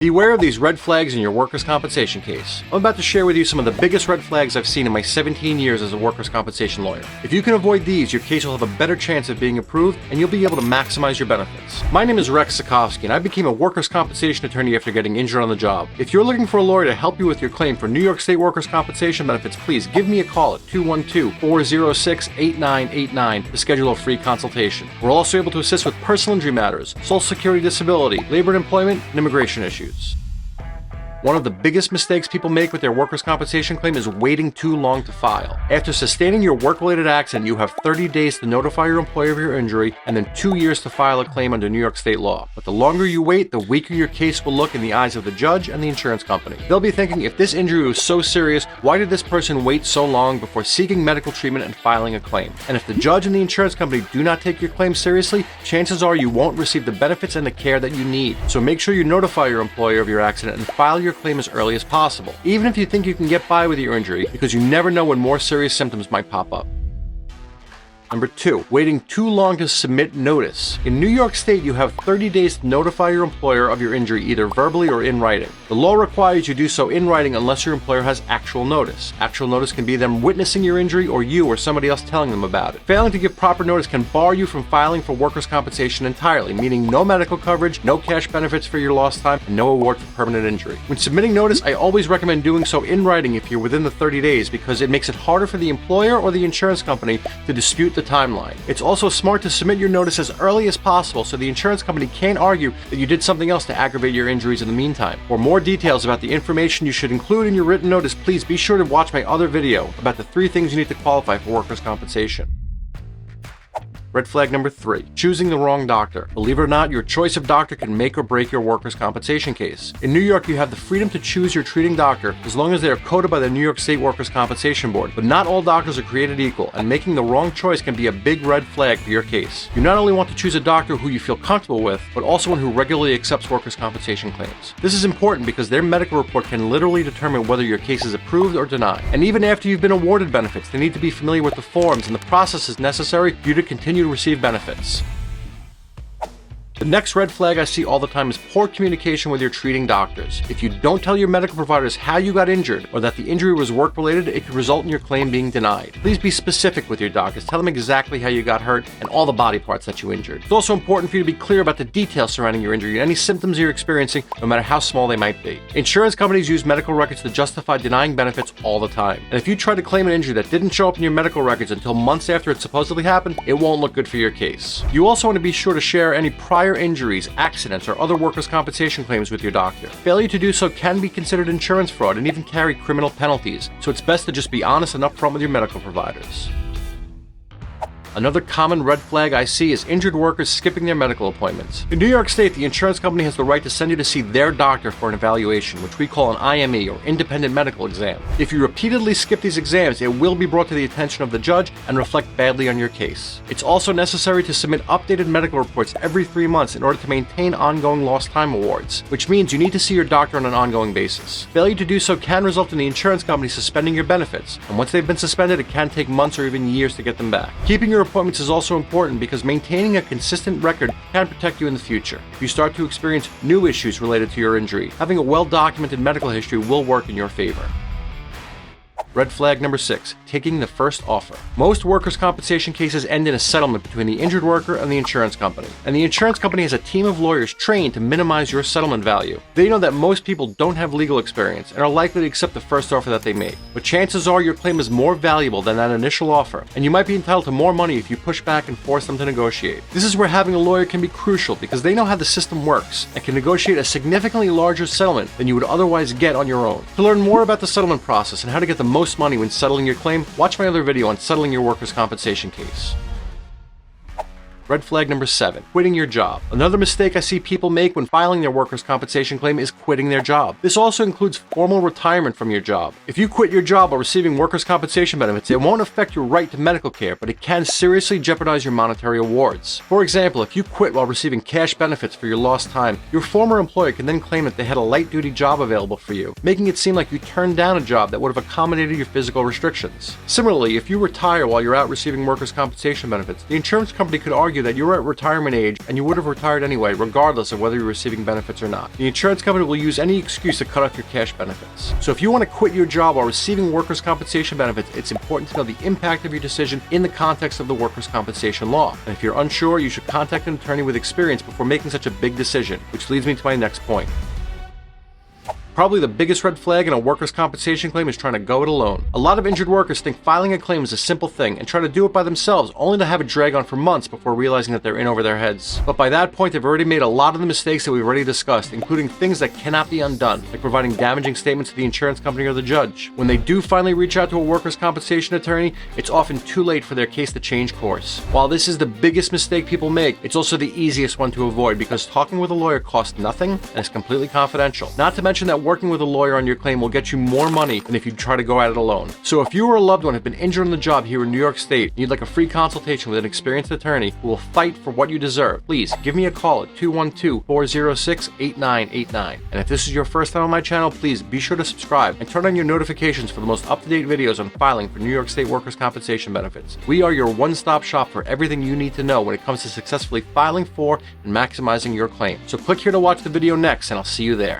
Beware of these red flags in your workers' compensation case. I'm about to share with you some of the biggest red flags I've seen in my 17 years as a workers' compensation lawyer. If you can avoid these, your case will have a better chance of being approved and you'll be able to maximize your benefits. My name is Rex Sikowski and I became a workers' compensation attorney after getting injured on the job. If you're looking for a lawyer to help you with your claim for New York State workers' compensation benefits, please give me a call at 212-406-8989 to schedule a free consultation. We're also able to assist with personal injury matters, Social Security disability, labor and employment, and immigration issues. One of the biggest mistakes people make with their workers' compensation claim is waiting too long to file. After sustaining your work-related accident, you have 30 days to notify your employer of your injury and then 2 years to file a claim under New York State law. But the longer you wait, the weaker your case will look in the eyes of the judge and the insurance company. They'll be thinking, if this injury was so serious, why did this person wait so long before seeking medical treatment and filing a claim? And if the judge and the insurance company do not take your claim seriously, chances are you won't receive the benefits and the care that you need. So make sure you notify your employer of your accident and file your claim as early as possible, even if you think you can get by with your injury, because you never know when more serious symptoms might pop up. Number 2, waiting too long to submit notice. In New York State, you have 30 days to notify your employer of your injury, either verbally or in writing. The law requires you do so in writing unless your employer has actual notice. Actual notice can be them witnessing your injury or you or somebody else telling them about it. Failing to give proper notice can bar you from filing for workers' compensation entirely, meaning no medical coverage, no cash benefits for your lost time, and no award for permanent injury. When submitting notice, I always recommend doing so in writing if you're within the 30 days because it makes it harder for the employer or the insurance company to dispute the timeline. It's also smart to submit your notice as early as possible so the insurance company can't argue that you did something else to aggravate your injuries in the meantime. For more details about the information you should include in your written notice, please be sure to watch my other video about the 3 things you need to qualify for workers' compensation. Red flag number 3, choosing the wrong doctor. Believe it or not, your choice of doctor can make or break your workers' compensation case. In New York, you have the freedom to choose your treating doctor as long as they are coded by the New York State Workers' Compensation Board. But not all doctors are created equal, and making the wrong choice can be a big red flag for your case. You not only want to choose a doctor who you feel comfortable with, but also one who regularly accepts workers' compensation claims. This is important because their medical report can literally determine whether your case is approved or denied. And even after you've been awarded benefits, they need to be familiar with the forms and the processes necessary for you to continue to receive benefits. The next red flag I see all the time is poor communication with your treating doctors. If you don't tell your medical providers how you got injured or that the injury was work-related, it could result in your claim being denied. Please be specific with your doctors. Tell them exactly how you got hurt and all the body parts that you injured. It's also important for you to be clear about the details surrounding your injury and any symptoms you're experiencing, no matter how small they might be. Insurance companies use medical records to justify denying benefits all the time. And if you try to claim an injury that didn't show up in your medical records until months after it supposedly happened, it won't look good for your case. You also want to be sure to share any prior injuries, accidents, or other workers' compensation claims with your doctor. Failure to do so can be considered insurance fraud and even carry criminal penalties, so it's best to just be honest and upfront with your medical providers. Another common red flag I see is injured workers skipping their medical appointments. In New York State, the insurance company has the right to send you to see their doctor for an evaluation, which we call an IME, or independent medical exam. If you repeatedly skip these exams, it will be brought to the attention of the judge and reflect badly on your case. It's also necessary to submit updated medical reports every 3 months in order to maintain ongoing lost time awards, which means you need to see your doctor on an ongoing basis. Failure to do so can result in the insurance company suspending your benefits, and once they've been suspended, it can take months or even years to get them back. Keeping your appointments is also important because maintaining a consistent record can protect you in the future. If you start to experience new issues related to your injury, having a well-documented medical history will work in your favor. Red flag number 6, taking the first offer. Most workers' compensation cases end in a settlement between the injured worker and the insurance company. And the insurance company has a team of lawyers trained to minimize your settlement value. They know that most people don't have legal experience and are likely to accept the first offer that they make. But chances are your claim is more valuable than that initial offer, and you might be entitled to more money if you push back and force them to negotiate. This is where having a lawyer can be crucial because they know how the system works and can negotiate a significantly larger settlement than you would otherwise get on your own. To learn more about the settlement process and how to get the most money when settling your claim, watch my other video on settling your workers' compensation case. Red flag number 7, quitting your job. Another mistake I see people make when filing their workers' compensation claim is quitting their job. This also includes formal retirement from your job. If you quit your job while receiving workers' compensation benefits, it won't affect your right to medical care, but it can seriously jeopardize your monetary awards. For example, if you quit while receiving cash benefits for your lost time, your former employer can then claim that they had a light-duty job available for you, making it seem like you turned down a job that would have accommodated your physical restrictions. Similarly, if you retire while you're out receiving workers' compensation benefits, the insurance company could argue argue that you're at retirement age and you would have retired anyway, regardless of whether you're receiving benefits or not. The insurance company will use any excuse to cut off your cash benefits. So if you want to quit your job while receiving workers' compensation benefits, it's important to know the impact of your decision in the context of the workers' compensation law. And if you're unsure, you should contact an attorney with experience before making such a big decision, which leads me to my next point. Probably the biggest red flag in a workers' compensation claim is trying to go it alone. A lot of injured workers think filing a claim is a simple thing and try to do it by themselves, only to have it drag on for months before realizing that they're in over their heads. But by that point, they've already made a lot of the mistakes that we've already discussed, including things that cannot be undone, like providing damaging statements to the insurance company or the judge. When they do finally reach out to a workers' compensation attorney, it's often too late for their case to change course. While this is the biggest mistake people make, it's also the easiest one to avoid because talking with a lawyer costs nothing and is completely confidential. Not to mention that working with a lawyer on your claim will get you more money than if you try to go at it alone. So if you or a loved one have been injured on the job here in New York State and you'd like a free consultation with an experienced attorney who will fight for what you deserve, please give me a call at 212-406-8989. And if this is your first time on my channel, please be sure to subscribe and turn on your notifications for the most up-to-date videos on filing for New York State workers' compensation benefits. We are your one-stop shop for everything you need to know when it comes to successfully filing for and maximizing your claim. So click here to watch the video next, and I'll see you there.